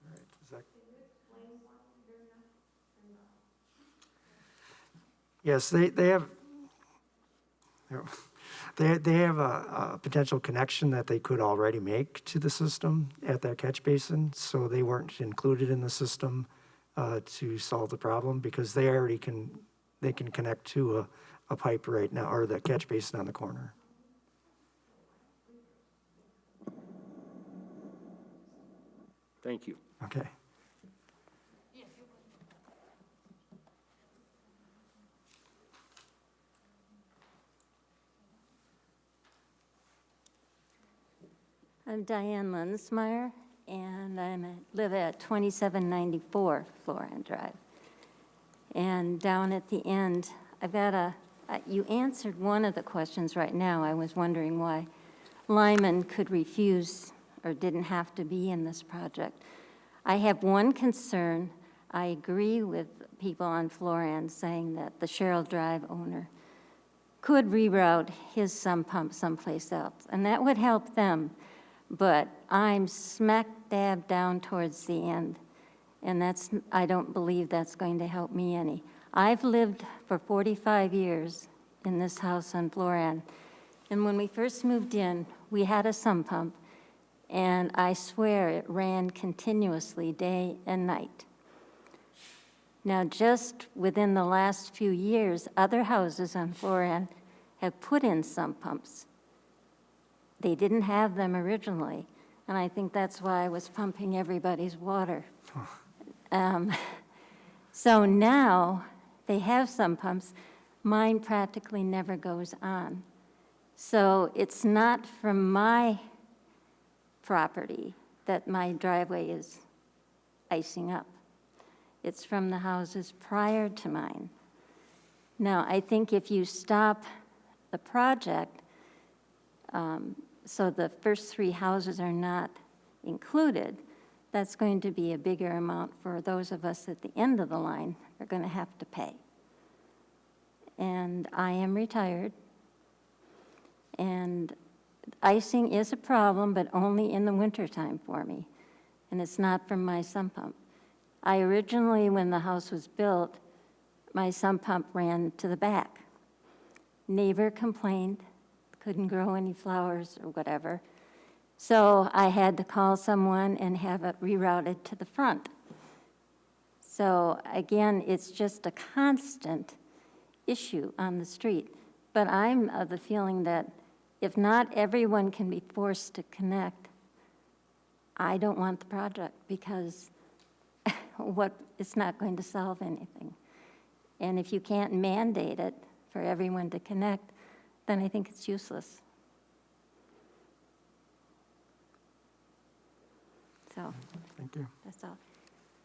All right, is that? Yes, they have, they have a potential connection that they could already make to the system at that catch basin, so they weren't included in the system to solve the problem, because they already they can connect to a pipe right now, or the catch basin on the corner.
Thank you.
Okay.
I'm Diane Lensmeyer, and I live at 2794 Florann Drive. And down at the end, I've got you answered one of the questions right now. I was wondering why Lyman could refuse or didn't have to be in this project. I have one concern. I agree with people on Florann saying that the Sherrill Drive owner could reroute his sump pump someplace else, and that would help them. But I'm smack dab down towards the end, and I don't believe that's going to help me any. I've lived for 45 years in this house on Florann, and when we first moved in, we had a sump pump, and I swear it ran continuously day and night. Now, just within the last few years, other houses on Florann have put in sump pumps. They didn't have them originally, and I think that's why I was pumping everybody's water. So now they have sump pumps. Mine practically never goes on. So it's not from my property that my driveway is icing up. It's from the houses prior to mine. Now, I think if you stop the project, so the first 3 houses are not included, that's going to be a bigger amount for those of us at the end of the line are going to have to pay. And I am retired, and icing is a problem, but only in the wintertime for me, and it's not from my sump pump. I originally, when the house was built, my sump pump ran to the back. Neighbor complained, couldn't grow any flowers or whatever. So I had to call someone and have it rerouted to the front. So again, it's just a constant issue on the street. But I'm of the feeling that if not everyone can be forced to connect, I don't want the project, because it's not going to solve anything. And if you can't mandate it for everyone to connect, then I think it's useless. So
Thank you.
that's all.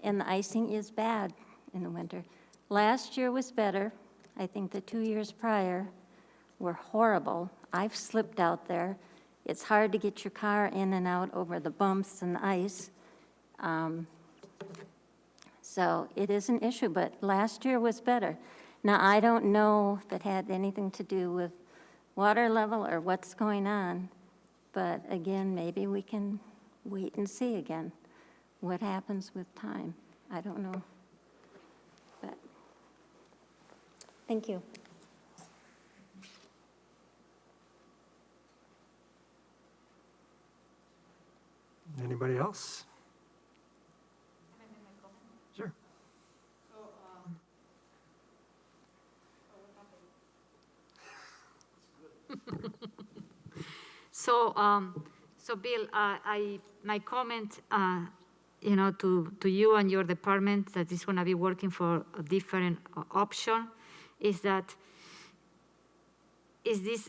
And the icing is bad in the winter. Last year was better. I think the 2 years prior were horrible. I've slipped out there. It's hard to get your car in and out over the bumps and the ice. So it is an issue, but last year was better. Now, I don't know if it had anything to do with water level or what's going on, but again, maybe we can wait and see again what happens with time. I don't know. But thank you.
Anybody else? Sure.
So, Bill, my comment you know, to you and your department that is gonna be working for a different option, is that, is this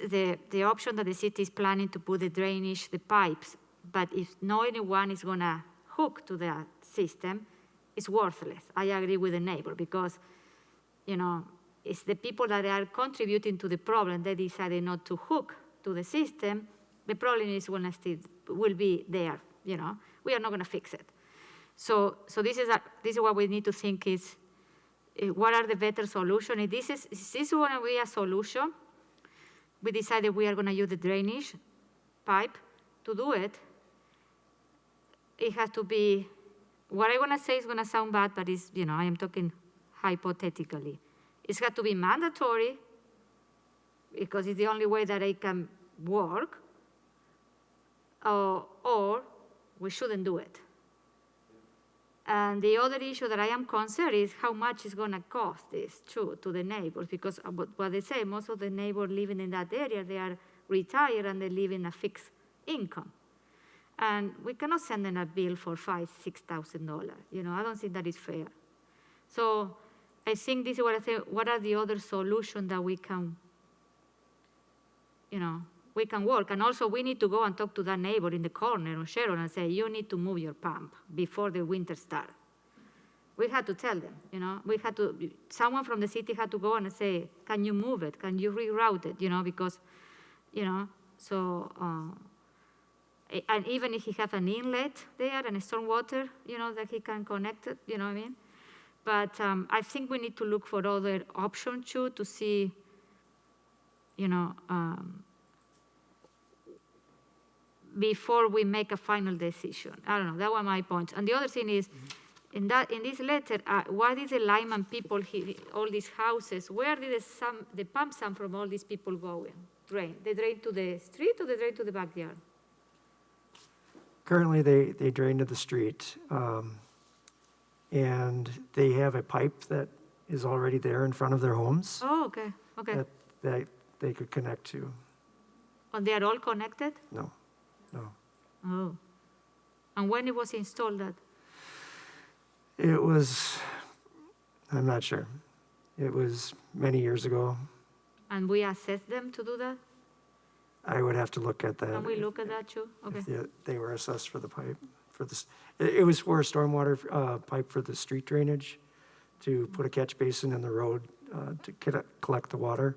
the option that the city is planning to put the drainage, the pipes, but if no anyone is gonna hook to that system, it's worthless. I agree with the neighbor, because, you know, it's the people that are contributing to the problem, they decided not to hook to the system, the problem is gonna still, will be there, you know? We are not gonna fix it. So this is what we need to think is, what are the better solutions? If this is gonna be a solution, we decided we are gonna use the drainage pipe to do it. It has to be, what I'm gonna say is gonna sound bad, but it's, you know, I am talking hypothetically. It's got to be mandatory, because it's the only way that it can work, or we shouldn't do it. And the other issue that I am concerned is how much it's gonna cost this too to the neighbors, because what they say, most of the neighbors living in that area, they are retired and they live in a fixed income. And we cannot send them a bill for $5,000–6,000. You know, I don't think that is fair. So I think this is what I say, what are the other solutions that we can, you know, we can work? And also we need to go and talk to that neighbor in the corner on Sharon and say, you need to move your pump before the winter starts. We had to tell them, you know, someone from the city had to go and say, can you move it? Can you reroute it? You know, because, you know, so, and even if he has an inlet there and a stormwater, you know, that he can connect it, you know what I mean? But I think we need to look for other options too, to see, you know, before we make a final decision. I don't know, that was my point. And the other thing is, in this letter, what is the Lyman people, all these houses, where did the pump sound from all these people going? Drain? They drain to the street or they drain to the backyard?
Currently, they drain to the street, and they have a pipe that is already there in front of their homes
Oh, okay, okay.
that they could connect to.
And they are all connected?
No.
Oh. And when it was installed that?
It was, I'm not sure. It was many years ago.
And we assessed them to do that?
I would have to look at that.
Can we look at that too? Okay.
If they were assessed for the pipe, for this. It was for a stormwater pipe for the street drainage, to put a catch basin in the road to collect the water.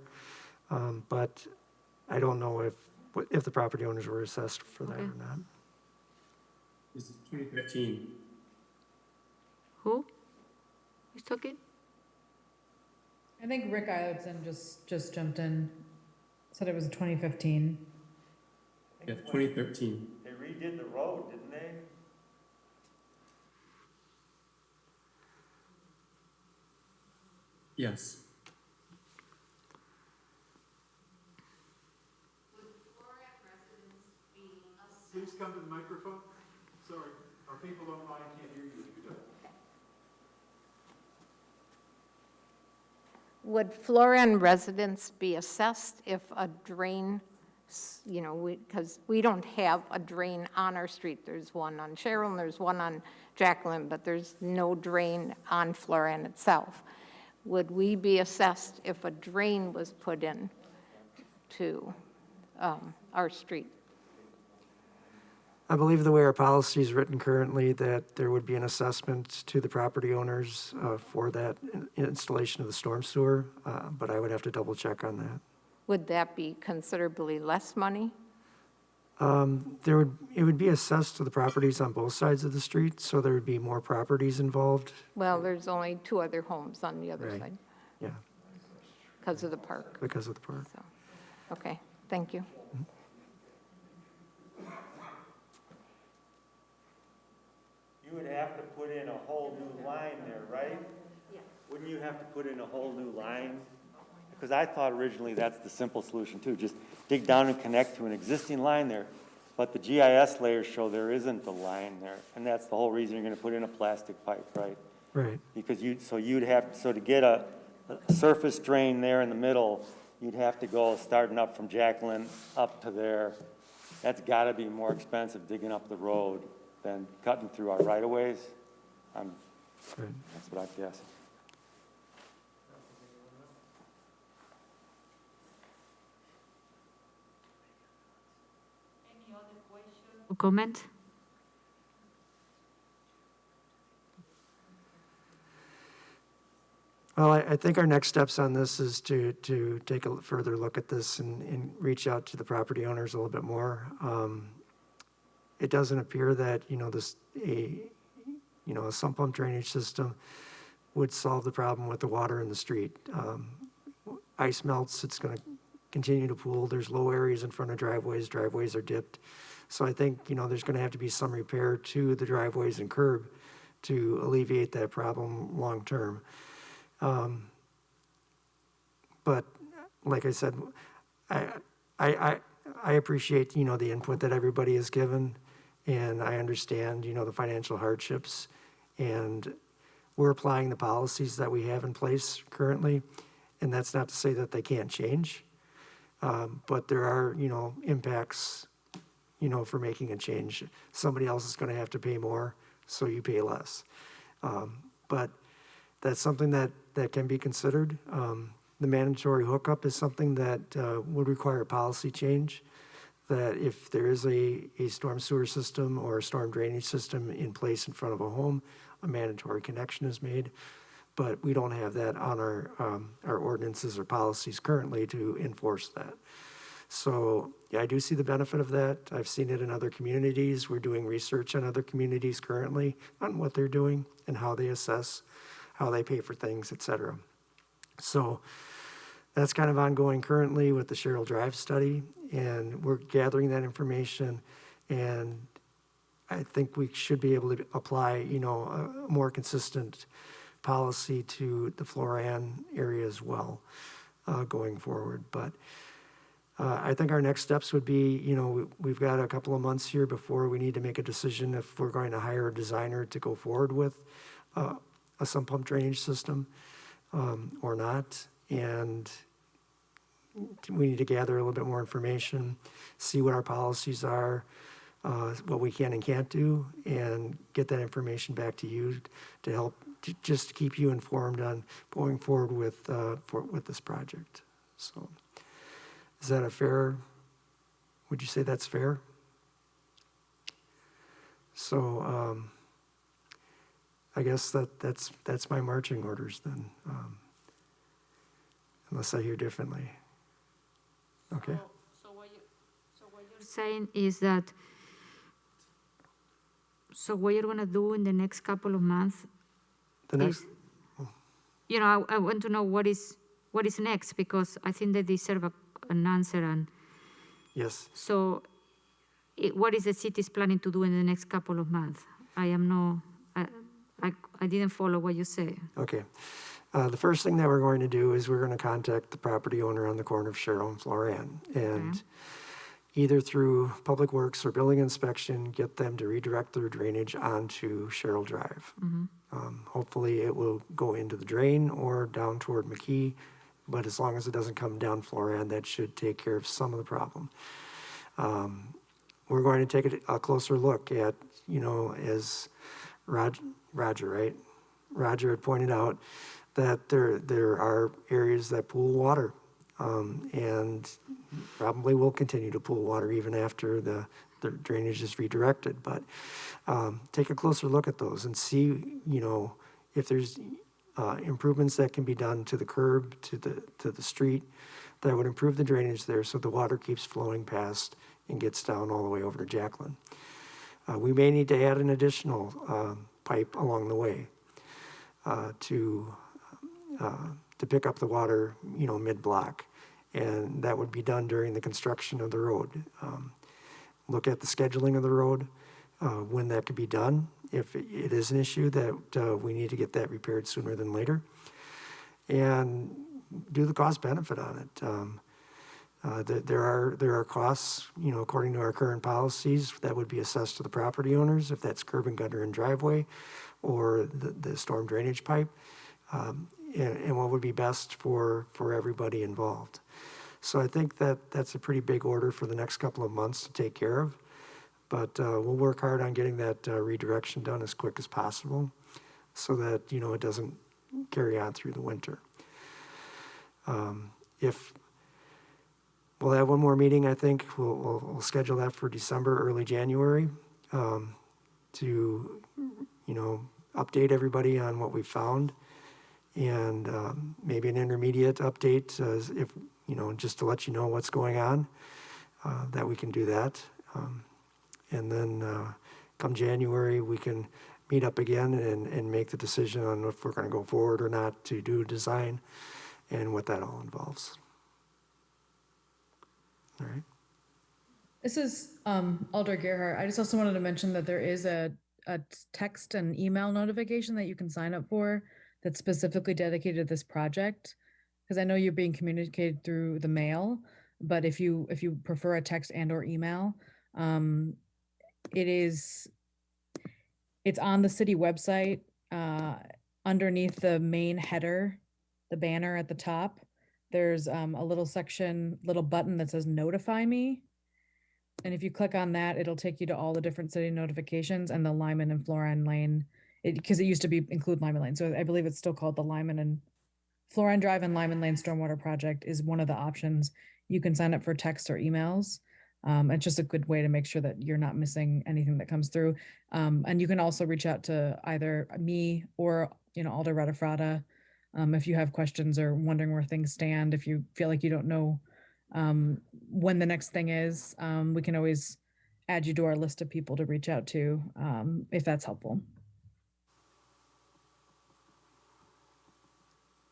But I don't know if the property owners were assessed for that
Okay.
or not.
This is 2015.
Who is talking?
I think Rick Eilertson just jumped in, said it was 2015.
Yeah, 2013.
They redid the road, didn't they?
Yes.
Please come to the microphone. Sorry, our people online can't hear you if you don't.
Would Florann residents be assessed if a drain, you know, because we don't have a drain on our street. There's one on Cheryl, there's one on Jacqueline, but there's no drain on Florann itself. Would we be assessed if a drain was put in to our street?
I believe the way our policy is written currently, that there would be an assessment to the property owners for that installation of the storm sewer, but I would have to double check on that.
Would that be considerably less money?
It would be assessed to the properties on both sides of the street, so there would be more properties involved.
Well, there's only 2 other homes on the other
Right.
side
Yeah,
because of the park.
because of the park.
So, okay, thank you.
You would have to put in a whole new line there, right? Yeah. Wouldn't you have to put in a whole new line? Because I thought originally that's the simple solution too, just dig down and connect to an existing line there. But the GIS layers show there isn't a line there, and that's the whole reason you're gonna put in a plastic pipe, right?
Right.
Because so to get a surface drain there in the middle, you'd have to go starting up from Jacqueline up to there. That's gotta be more expensive digging up the road. been cutting through our right-of-ways.
Right.
That's what I'm guessing.
Comment?
Well, I think our next steps on this is to take a further look at this and reach out to the property owners a little bit more. It doesn't appear that, a sump pump drainage system would solve the problem with the water in the street. Ice melts, it's going to continue to pool. There's low areas in front of driveways. Driveways are dipped. So I think, there's going to have to be some repair to the driveways and curb to alleviate that problem long-term. But like I said, I appreciate, the input that everybody has given, and I understand, the financial hardships, and we're applying the policies that we have in place currently, and that's not to say that they can't change, but there are, impacts, for making a change. Somebody else is going to have to pay more, so you pay less. But that's something that can be considered. The mandatory hookup is something that would require a policy change, that if there is a storm sewer system or a storm drainage system in place in front of a home, a mandatory connection is made. But we don't have that on our ordinances or policies currently to enforce that. So yeah, I do see the benefit of that. I've seen it in other communities. We're doing research on other communities currently on what they're doing and how they assess, how they pay for things, et cetera. So that's kind of ongoing currently with the Sherrill Drive study, and we're gathering that information, and I think we should be able to apply, a more consistent policy to the Florann area as well, going forward. But I think our next steps would be, we've got a couple of months here before we need to make a decision if we're going to hire a designer to go forward with a sump pump drainage system or not. And we need to gather a little bit more information, see what our policies are, what we can and can't do, and get that information back to you to help just keep you informed on going forward with this project. So is that would you say that's fair? So I guess that's my marching orders then, unless I hear differently. Okay.
So what you're saying is that, so what you're gonna do in the next couple of months
The next,
is, I want to know what is next, because I think they deserve an answer. And
yes.
so what is the city's planning to do in the next couple of months? I didn't follow what you said.
Okay. The first thing that we're going to do is we're going to contact the property owner on the corner of Sherrill and Florann, and either through Public Works or Building Inspection, get them to redirect their drainage onto Sherrill Drive. Hopefully it will go into the drain or down toward McKee, but as long as it doesn't come down Florann, that should take care of some of the problem. We're going to take a closer look at, as Roger, right? Roger had pointed out that there are areas that pool water, and probably will continue to pool water even after the drainage is redirected. But take a closer look at those and see, if there's improvements that can be done to the curb, to the street, that would improve the drainage there so the water keeps flowing past and gets down all the way over to Jacqueline. We may need to add an additional pipe along the way to pick up the water, mid-block, and that would be done during the construction of the road. Look at the scheduling of the road, when that could be done. If it is an issue that we need to get that repaired sooner than later, and do the cost benefit on it. There are costs, according to our current policies, that would be assessed to the property owners, if that's curb and gutter and driveway, or the storm drainage pipe, and what would be best for everybody involved. So I think that's a pretty big order for the next couple of months to take care of. But we'll work hard on getting that redirection done as quick as possible so that, you know, it doesn't carry on through the winter. If we'll have one more meeting, I think we'll schedule that for December, early January, to, you know, update everybody on what we found, and maybe an intermediate update, if, you know, just to let you know what's going on, that we can do that. And then come January, we can meet up again and make the decision on if we're going to go forward or not to do design and what that all involves. All right.
This is Alder Gerhart. I just also wanted to mention that there is a text and email notification that you can sign up for that's specifically dedicated to this project. Because I know you're being communicated through the mail, but if you prefer a text and or email, it's on the city website, underneath the main header, the banner at the top. There's a little button that says notify me. And if you click on that, it'll take you to all the different city notifications and the Lyman and Florann Lane, because it used to be include Lyman Lane. So I believe it's still called the Lyman and Florann Drive and Lyman Lane Stormwater Project is one of the options. You can sign up for text or emails. It's just a good way to make sure that you're not missing anything that comes through. And you can also reach out to either me or, you know, Alder Radafrada, if you have questions or wondering where things stand. If you feel like you don't know when the next thing is, we can always add you to our list of people to reach out to, if that's helpful.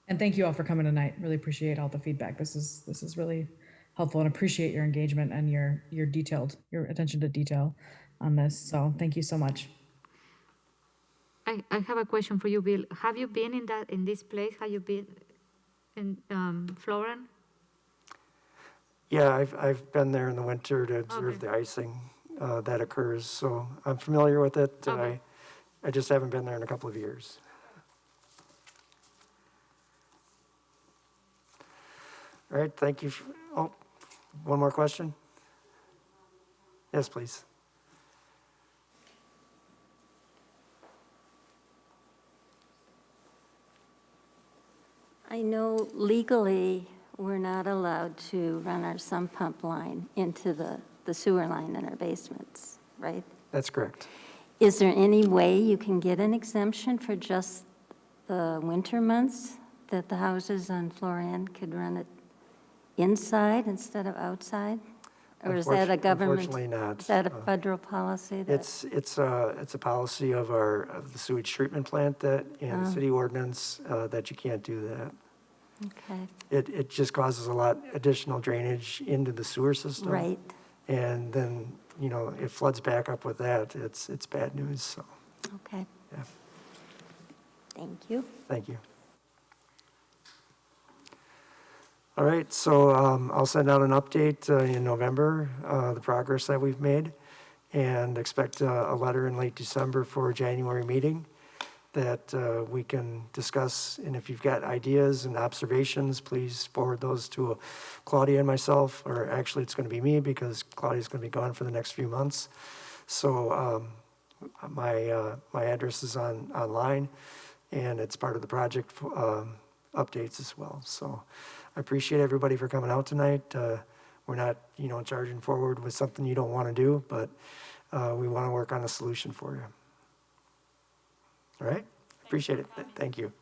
And thank you all for coming tonight. Really appreciate all the feedback. This is really helpful, and appreciate your engagement and your attention to detail on this. So thank you so much.
I have a question for you, Bill. Have you been in this place? Have you been in Florann?
Yeah, I've been there in the winter to observe the icing that occurs, so I'm familiar with it.
Okay.
I just haven't been there in a couple of years. All right, thank you. Oh, one more question? Yes, please.
I know legally we're not allowed to run our sump pump line into the sewer line in our basements, right?
That's correct.
Is there any way you can get an exemption for just the winter months, that the houses on Florann could run it inside instead of outside? Or is that a government?
Unfortunately not.
Is that a federal policy?
It's a policy of the sewage treatment plant that, and city ordinance, that you can't do that.
Okay,
It just causes a lot additional drainage into the sewer system.
right.
And then, you know, it floods back up with that. It's bad news, so,
Okay.
yeah,
Thank you.
thank you. All right, so I'll send out an update in November, the progress that we've made, and expect a letter in late December for a January meeting that we can discuss. And if you've got ideas and observations, please forward those to Claudia and myself, or actually it's going to be me because Claudia's going to be gone for the next few months. So my address is online, and it's part of the project updates as well. So I appreciate everybody for coming out tonight. We're not, you know, charging forward with something you don't want to do, but we want to work on a solution for you. All right? Appreciate it. Thank you.